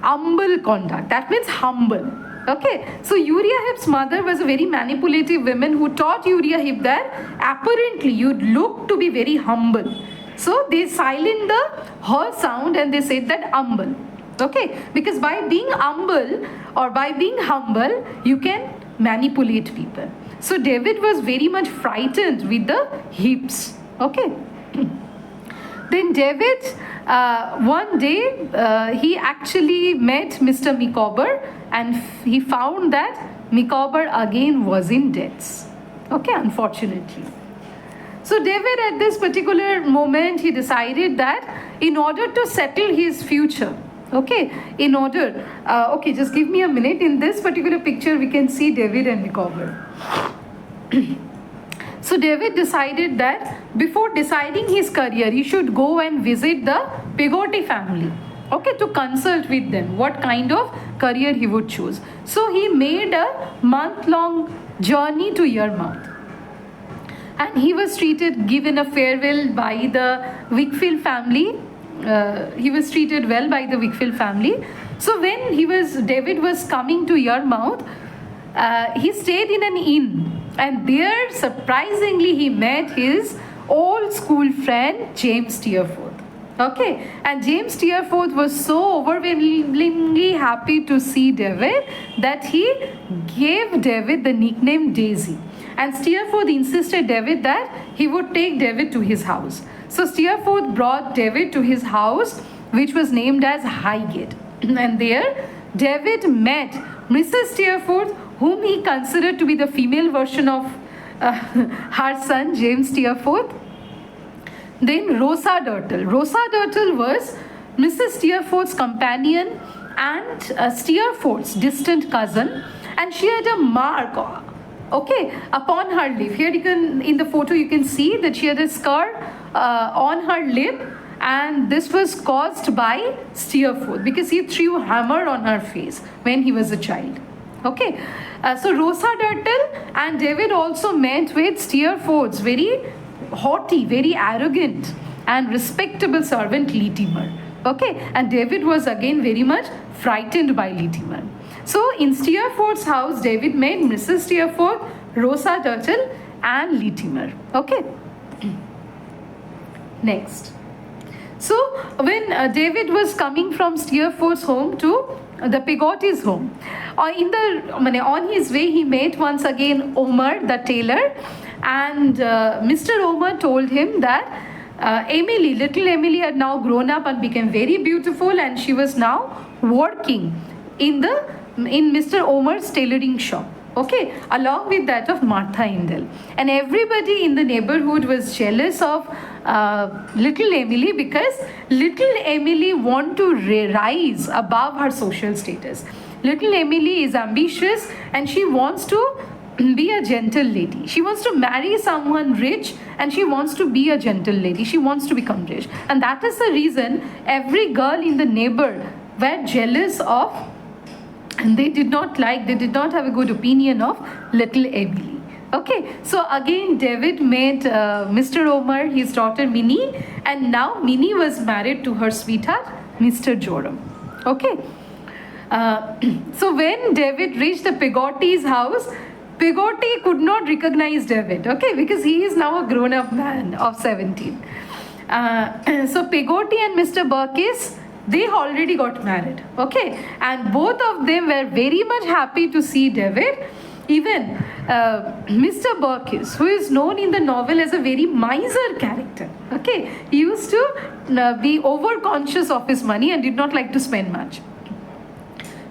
humble conduct. That means humble. Okay, so Uriah Heep's mother was a very manipulative woman who taught Uriah Heep that apparently you look to be very humble. So they silent the her sound and they said that humble. Okay, because by being humble or by being humble, you can manipulate people. So David was very much frightened with the Heeps. Okay. Then David, one day, he actually met Mr. Micawber, and he found that Micawber again was in debts. Okay, unfortunately. So David, at this particular moment, he decided that in order to settle his future, okay, just give me a minute. In this particular picture, we can see David and Micawber. So David decided that before deciding his career, he should go and visit the Peggotty family, okay, to consult with them what kind of career he would choose. So he made a month-long journey to Yarmouth. And he was given a farewell by the Wickfield family. He was treated well by the Wickfield family. So when David was coming to Yarmouth, he stayed in an inn, and there surprisingly he met his old school friend James Steerforth. Okay, and James Steerforth was so overwhelmingly happy to see David that he gave David the nickname Daisy. And Steerforth insisted David that he would take David to his house. So Steerforth brought David to his house, which was named as Highgate. And there David met Mrs. Steerforth, whom he considered to be the female version of her son James Steerforth. Then Rosa Dirtle. Rosa Dirtle was Mrs. Steerforth's companion and Steerforth's distant cousin, and she had a mark, okay, upon her lip. Here you can, in the photo you can see that she had a scar on her lip, and this was caused by Steerforth because he threw a hammer on her face when he was a child. Okay, so Rosa Dirtle and David also met with Steerforth's very haughty, very arrogant and respectable servant Litimer. Okay, and David was again very much frightened by Litimer. So in Steerforth's house, David met Mrs. Steerforth, Rosa Dirtle and Litimer. Okay. Next. So when David was coming from Steerforth's home to the Peggotty's home, on his way he met once again Omer the tailor, and Mr. Omer told him that Emily, little Emily, had now grown up and became very beautiful, and she was now working in Mr. Omer's tailoring shop. Okay, along with that of Martha Indel. And everybody in the neighborhood was jealous of little Emily because little Emily wanted to rise above her social status. Little Emily is ambitious and she wants to be a gentle lady. She wants to marry someone rich and she wants to be a gentle lady. She wants to become rich. And that is the reason every girl in the neighbor were jealous of, and they did not have a good opinion of little Emily. Okay, so again David met Mr. Omer, his daughter Minnie, and now Minnie was married to her sweetheart, Mr. Joram. Okay, so when David reached the Peggotty's house, Peggotty could not recognize David, okay, because he is now a grown-up man of 17. So Peggotty and Mr. Burkis, they already got married, okay, and both of them were very much happy to see David. Even Mr. Burkis, who is known in the novel as a very miser character, okay, he used to be over-conscious of his money and did not like to spend much.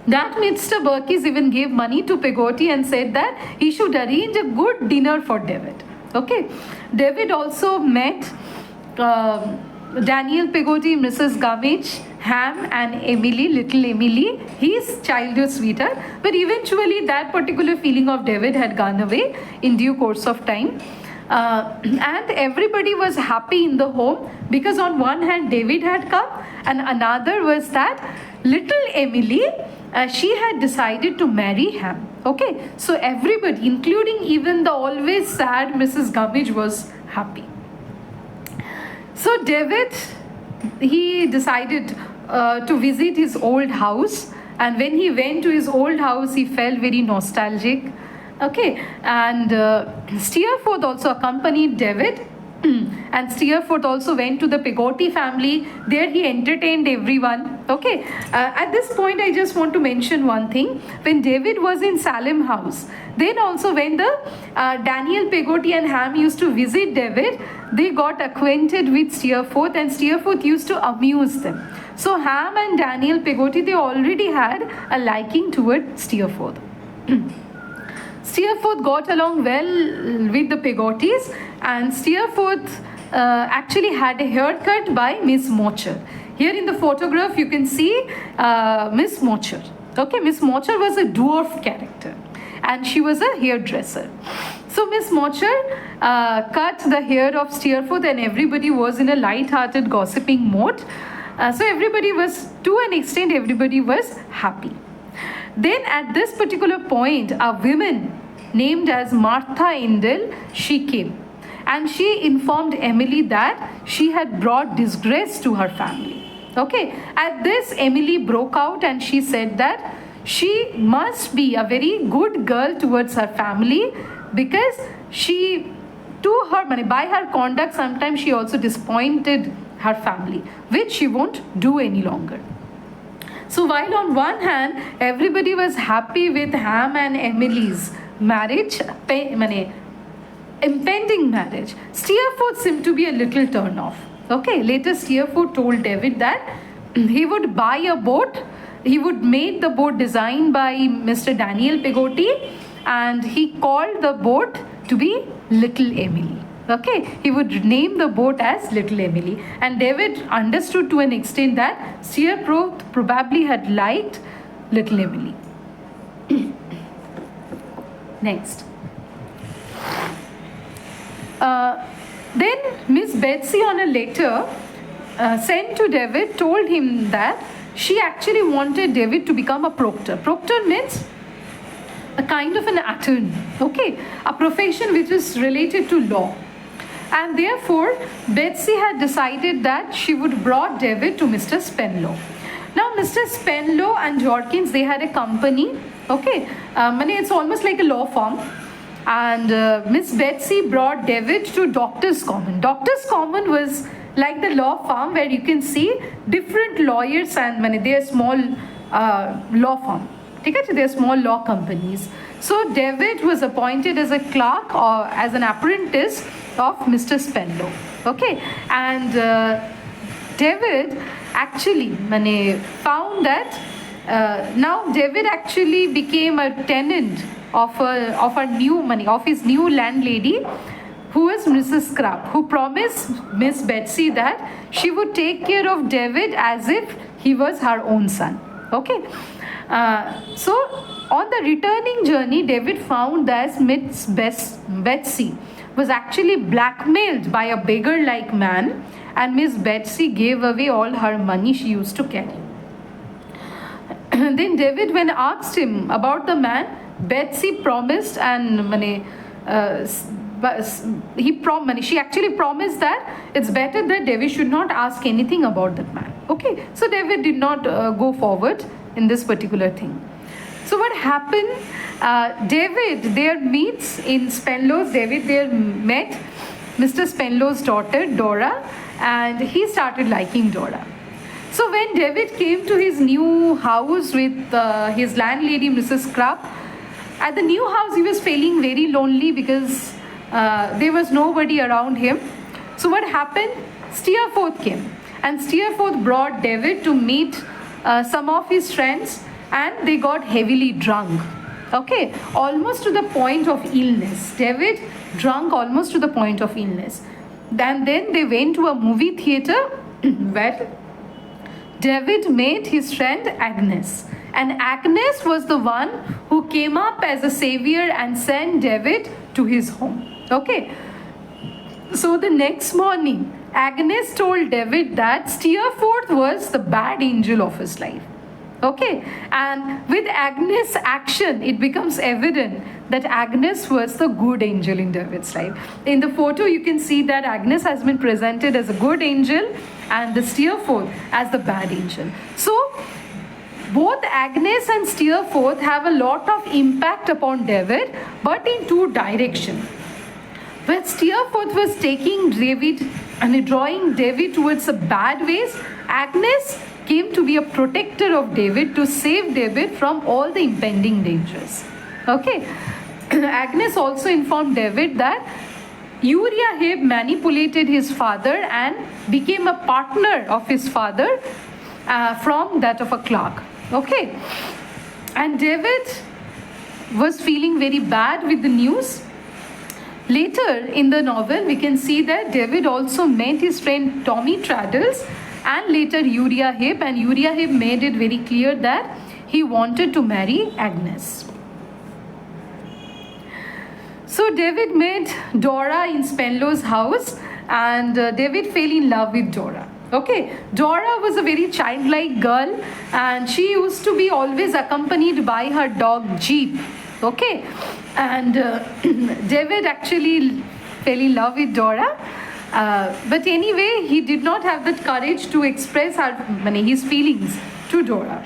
That Mr. Burkis even gave money to Peggotty and said that he should arrange a good dinner for David. Okay, David also met Daniel Peggotty, Mrs. Gummidge, Ham and Emily, little Emily, his childhood sweetheart. But eventually that particular feeling of David had gone away in due course of time. And everybody was happy in the home because on one hand David had come, and another was that little Emily, she had decided to marry Ham. Okay, so everybody, including even the always sad Mrs. Gummidge, was happy. So David, he decided to visit his old house, and when he went to his old house, he felt very nostalgic. Okay, and Steerforth also accompanied David, and Steerforth also went to the Peggotty family. There he entertained everyone. Okay, at this point I just want to mention one thing. When David was in Salem house, then also when the Daniel Peggotty and Ham used to visit David, they got acquainted with Steerforth, and Steerforth used to amuse them. So Ham and Daniel Peggotty, they already had a liking toward Steerforth. Steerforth got along well with the Peggottys, and Steerforth actually had a haircut by Miss Mocher. Here in the photograph you can see Miss Mocher. Okay, Miss Mocher was a dwarf character and she was a hairdresser. So Miss Mocher cut the hair of Steerforth, and everybody was in a light-hearted gossiping mode. So everybody was, to an extent, everybody was happy. Then at this particular point, a woman named as Martha Indel, she came, and she informed Emily that she had brought disgrace to her family. Okay, at this Emily broke out and she said that she must be a very good girl towards her family, because she, to her, by her conduct, sometimes she also disappointed her family, which she won't do any longer. So while on one hand, everybody was happy with Ham and Emily's marriage, impending marriage, Steerforth seemed to be a little turn off. Okay, later Steerforth told David that he would buy a boat, he would make the boat designed by Mr. Daniel Peggotty, and he called the boat to be Little Emily. Okay, he would name the boat as Little Emily, and David understood to an extent that Steerforth probably had liked Little Emily. Next. Then Miss Betsy, on a letter sent to David, told him that she actually wanted David to become a proctor. Proctor means a kind of an attorney, okay, a profession which is related to law. And therefore, Betsy had decided that she would bring David to Mr. Spenlow. Now, Mr. Spenlow and Jorkins, they had a company, okay, it's almost like a law firm. And Miss Betsy brought David to Doctor's Common. Doctor's Common was like the law firm where you can see different lawyers, and they are small law firm. They are small law companies. So David was appointed as a clerk or as an apprentice of Mr. Spenlow. Okay, and David actually found that now David actually became a tenant of his new landlady, who is Mrs. Scrap, who promised Miss Betsy that she would take care of David as if he was her own son. Okay, so on the returning journey, David found that Miss Betsy was actually blackmailed by a beggar-like man, and Miss Betsy gave away all her money she used to carry. Then David, when asked him about the man, Betsy promised, and she actually promised that it's better that David should not ask anything about that man. Okay, so David did not go forward in this particular thing. So what happened? David there meets in Spenlow's. David there met Mr. Spenlow's daughter Dora, and he started liking Dora. So when David came to his new house with his landlady Mrs. Scrap, at the new house he was feeling very lonely because there was nobody around him. So what happened? Steerforth came, and Steerforth brought David to meet some of his friends, and they got heavily drunk. Okay, almost to the point of illness. David drunk almost to the point of illness. And then they went to a movie theater where David met his friend Agnes. And Agnes was the one who came up as a savior and sent David to his home. Okay. So the next morning, Agnes told David that Steerforth was the bad angel of his life. Okay, and with Agnes' action, it becomes evident that Agnes was the good angel in David's life. In the photo, you can see that Agnes has been presented as a good angel and the Steerforth as the bad angel. So, both Agnes and Steerforth have a lot of impact upon David, but in two directions. When Steerforth was taking David and drawing David towards the bad ways, Agnes came to be a protector of David, to save David from all the impending dangers. Okay. Agnes also informed David that Uriah Heep manipulated his father and became a partner of his father from that of a clerk. Okay. And David was feeling very bad with the news. Later in the novel, we can see that David also met his friend Tommy Traddles and later Uriah Heep, and Uriah Heep made it very clear that he wanted to marry Agnes. So David met Dora in Spenlow's house, and David fell in love with Dora. Okay, Dora was a very childlike girl, and she used to be always accompanied by her dog Jeep. Okay, and David actually fell in love with Dora. But anyway, he did not have that courage to express his feelings to Dora.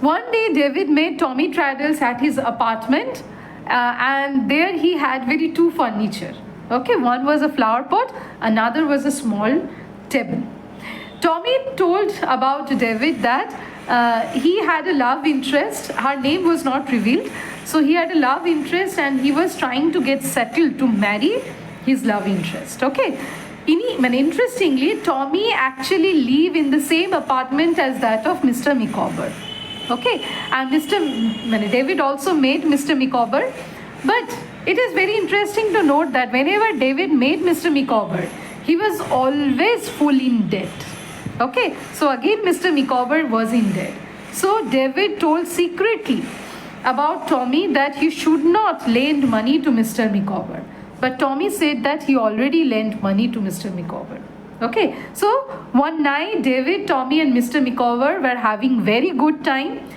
One day David met Tommy Traddles at his apartment, and there he had very two furniture. Okay, one was a flower pot, another was a small table. Tommy told about David that he had a love interest. Her name was not revealed. So he had a love interest and he was trying to get settled to marry his love interest. Okay. Interestingly, Tommy actually lived in the same apartment as that of Mr. Micawber. Okay. And David also met Mr. Micawber. But it is very interesting to note that whenever David met Mr. Micawber, he was always full in debt. Okay, so again Mr. Micawber was in debt. So David told secretly about Tommy that he should not lend money to Mr. Micawber. But Tommy said that he already lent money to Mr. Micawber. Okay, so one night David, Tommy and Mr. Micawber were having very good time.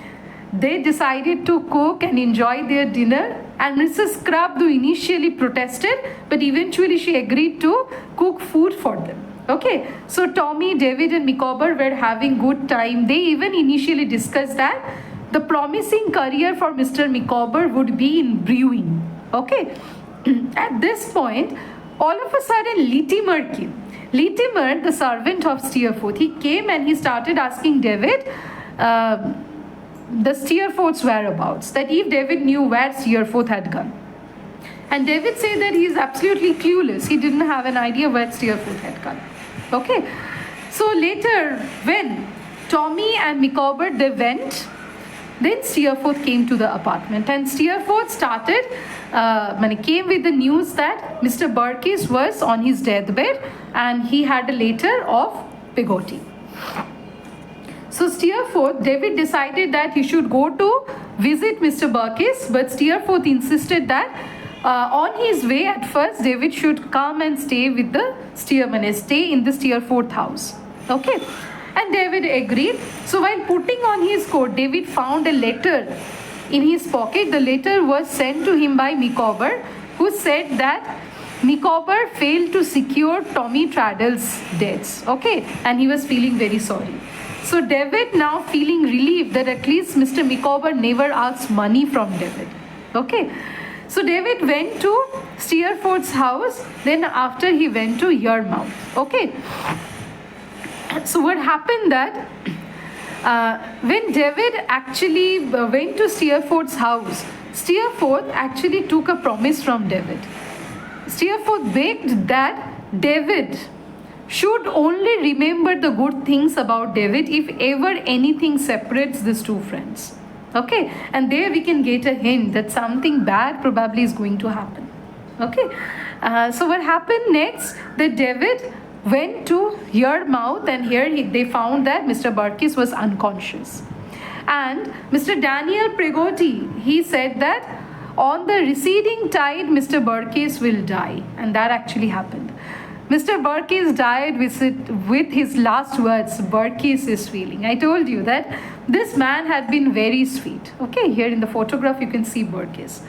They decided to cook and enjoy their dinner, and Mrs. Scrub, who initially protested, but eventually she agreed to cook food for them. Okay, so Tommy, David and Micawber were having good time. They even initially discussed that the promising career for Mr. Micawber would be in brewing. Okay, at this point, all of a sudden Litimer came. Litimer, the servant of Steerforth, he came and he started asking David the Steerforth's whereabouts, that if David knew where Steerforth had gone. And David said that he is absolutely clueless. He didn't have an idea where Steerforth had gone. Okay. So later, when Tommy and Micawber, they went, then Steerforth came to the apartment. And Steerforth came with the news that Mr. Burkiss was on his deathbed and he had a letter of Peggotty. So Steerforth, David decided that he should go to visit Mr. Burkiss, but Steerforth insisted that on his way at first, David should come and stay with the stay in the Steerforth house. Okay. And David agreed. So while putting on his coat, David found a letter in his pocket. The letter was sent to him by Micawber, who said that Micawber failed to secure Tommy Traddles' debts. Okay. And he was feeling very sorry. So David, now feeling relieved that at least Mr. Micawber never asked money from David. Okay. So David went to Steerforth's house. Then after he went to Yarmouth. Okay. So what happened that when David actually went to Steerforth's house, Steerforth actually took a promise from David. Steerforth begged that David should only remember the good things about David if ever anything separates these two friends. Okay, and there we can get a hint that something bad probably is going to happen. Okay, so what happened next, that David went to Yarmouth, and here they found that Mr. Burkiss was unconscious. And Mr. Daniel Peggotty, he said that on the receding tide, Mr. Burkiss will die. And that actually happened. Mr. Burkiss died with his last words, Burkiss is feeling. I told you that this man had been very sweet. Okay, here in the photograph you can see Burkiss.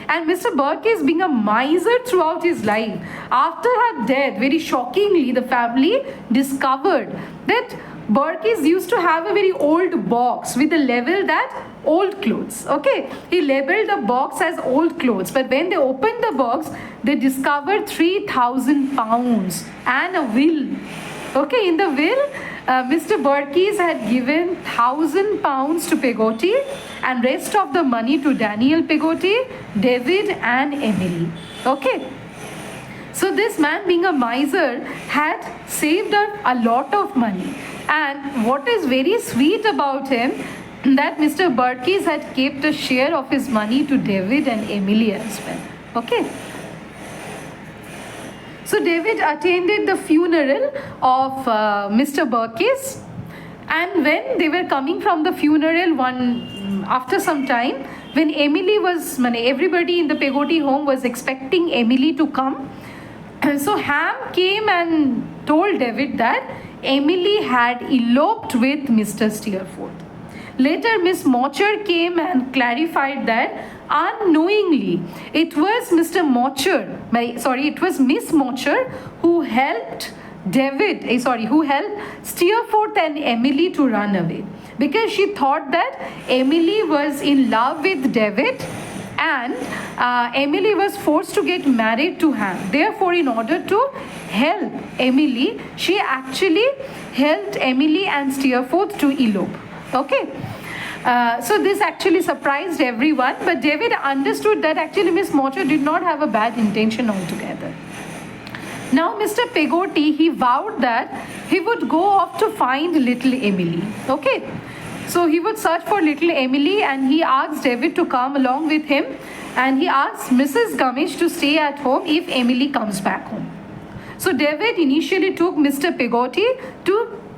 And Mr. Burkiss, being a miser throughout his life, after her death, very shockingly, the family discovered that Burkiss used to have a very old box with a label that old clothes. Okay, he labeled the box as old clothes, but when they opened the box, they discovered 3,000 pounds and a will. Okay, in the will, Mr. Burkiss had given 1,000 pounds to Peggotty and rest of the money to Daniel Peggotty, David and Emily. Okay. So this man, being a miser, had saved up a lot of money. And what is very sweet about him, that Mr. Burkiss had kept a share of his money to David and Emily as well. Okay. So David attended the funeral of Mr. Burkiss, and when they were coming from the funeral after some time, when Emily was, everybody in the Peggotty home was expecting Emily to come, so Ham came and told David that Emily had eloped with Mr. Steerforth. Later, Miss Motcher came and clarified that unknowingly it was Miss Motcher who helped who helped Steerforth and Emily to run away. because she thought that Emily was in love with David, and Emily was forced to get married to Ham. Therefore, in order to help Emily, she actually helped Emily and Steerforth to elope. Okay. So this actually surprised everyone, but David understood that actually Miss Mortimer did not have a bad intention altogether. Now Mr. Peggotty, he vowed that he would go off to find little Emily. Okay. So he would search for little Emily, and he asked David to come along with him, and he asked Mrs. Gummidge to stay at home if Emily comes back home. So David initially took Mr. Peggotty to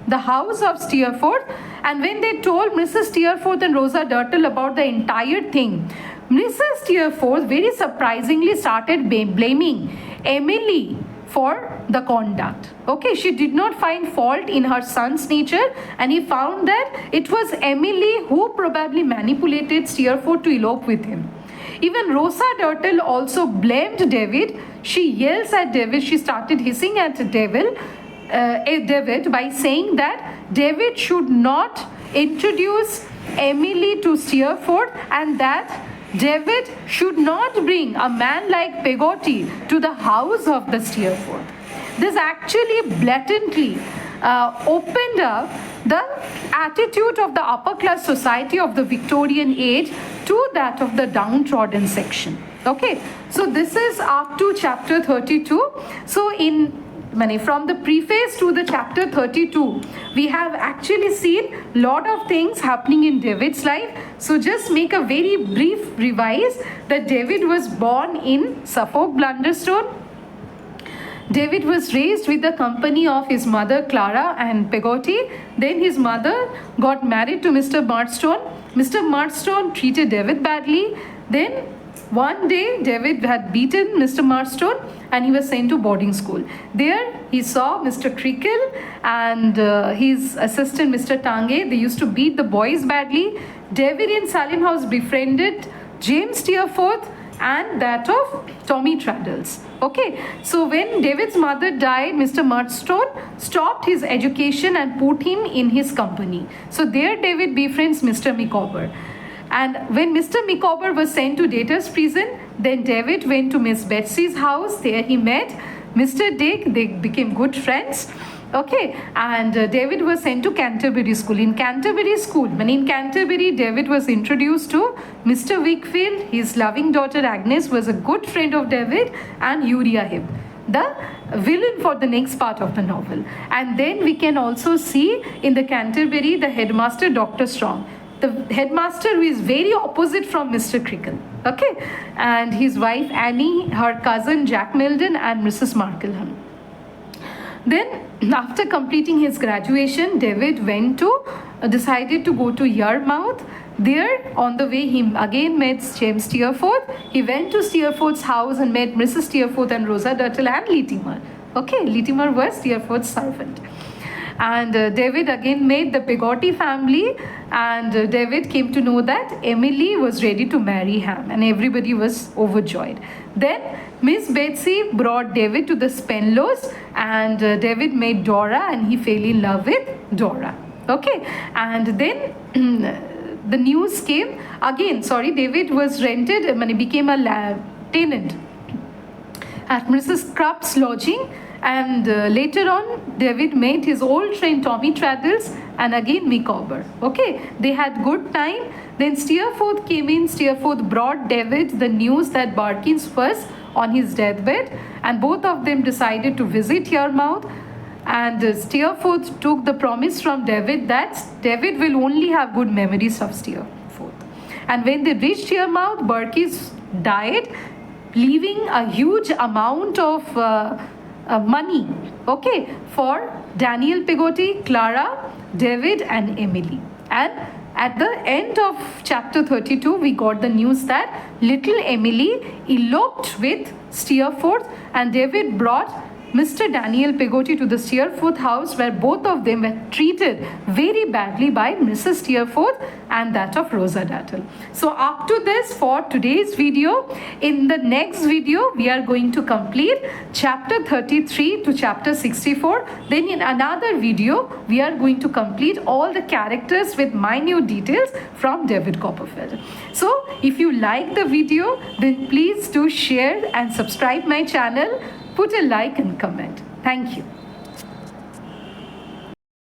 the house of Steerforth, and when they told Mrs. Steerforth and Rosa Dartle about the entire thing, Mrs. Steerforth very surprisingly started blaming Emily for the conduct. Okay, she did not find fault in her son's nature, and he found that it was Emily who probably manipulated Steerforth to elope with him. Even Rosa Dartle also blamed David. She yells at David, she started hissing at David by saying that David should not introduce Emily to Steerforth, and that David should not bring a man like Peggotty to the house of the Steerforth. This actually blatantly opened up the attitude of the upper class society of the Victorian age to that of the downtrodden section. Okay, so this is up to chapter 32. So from the preface to the chapter 32, we have actually seen a lot of things happening in David's life. So just make a very brief revise that David was born in Suffolk, Blunderstone. David was raised with the company of his mother Clara and Peggotty. Then his mother got married to Mr. Murdstone. Mr. Murdstone treated David badly. Then one day David had beaten Mr. Murdstone, and he was sent to boarding school. There he saw Mr. Creakle and his assistant Mr. Tange. They used to beat the boys badly. David in Salem House befriended James Steerforth and that of Tommy Traddles. Okay, so when David's mother died, Mr. Murdstone stopped his education and put him in his company. So there David befriends Mr. Micawber. And when Mr. Micawber was sent to debtor's prison, then David went to Miss Betsy's house. There he met Mr. Dick. They became good friends. Okay, and David was sent to Canterbury School. In Canterbury School, in Canterbury, David was introduced to Mr. Wickfield. His loving daughter Agnes was a good friend of David, and Uriah Heep, the villain for the next part of the novel. And then we can also see in the Canterbury the headmaster Dr. Strong, the headmaster who is very opposite from Mr. Creakle. Okay, and his wife Annie, her cousin Jack Milden, and Mrs. Markleham. Then after completing his graduation, David decided to go to Yarmouth. There on the way he again met James Steerforth. He went to Steerforth's house and met Mrs. Steerforth and Rosa Dartle and Litimer. Okay, Litimer was Steerforth's servant. And David again met the Peggotty family, and David came to know that Emily was ready to marry Ham, and everybody was overjoyed. Then Miss Betsy brought David to the Spenlows, and David met Dora, and he fell in love with Dora. Okay, and then the news came again. David was rented, he became a tenant at Mrs. Crupp's lodging. And later on, David met his old friend Tommy Traddles and again Micawber. Okay, they had good time. Then Steerforth came in. Steerforth brought David the news that Barkins was on his deathbed, and both of them decided to visit Yarmouth. And Steerforth took the promise from David that David will only have good memories of Steerforth. And when they reached Yarmouth, Barkins died, leaving a huge amount of money, okay, for Daniel Peggotty, Clara, David, and Emily. And at the end of chapter 32, we got the news that little Emily eloped with Steerforth, and David brought Mr. Daniel Peggotty to the Steerforth house, where both of them were treated very badly by Mrs. Steerforth and that of Rosa Dartle. So up to this for today's video. In the next video, we are going to complete chapter 33 to chapter 64. Then in another video, we are going to complete all the characters with minute details from David Copperfield. So if you like the video, then please do share and subscribe my channel. Put a like and comment. Thank you.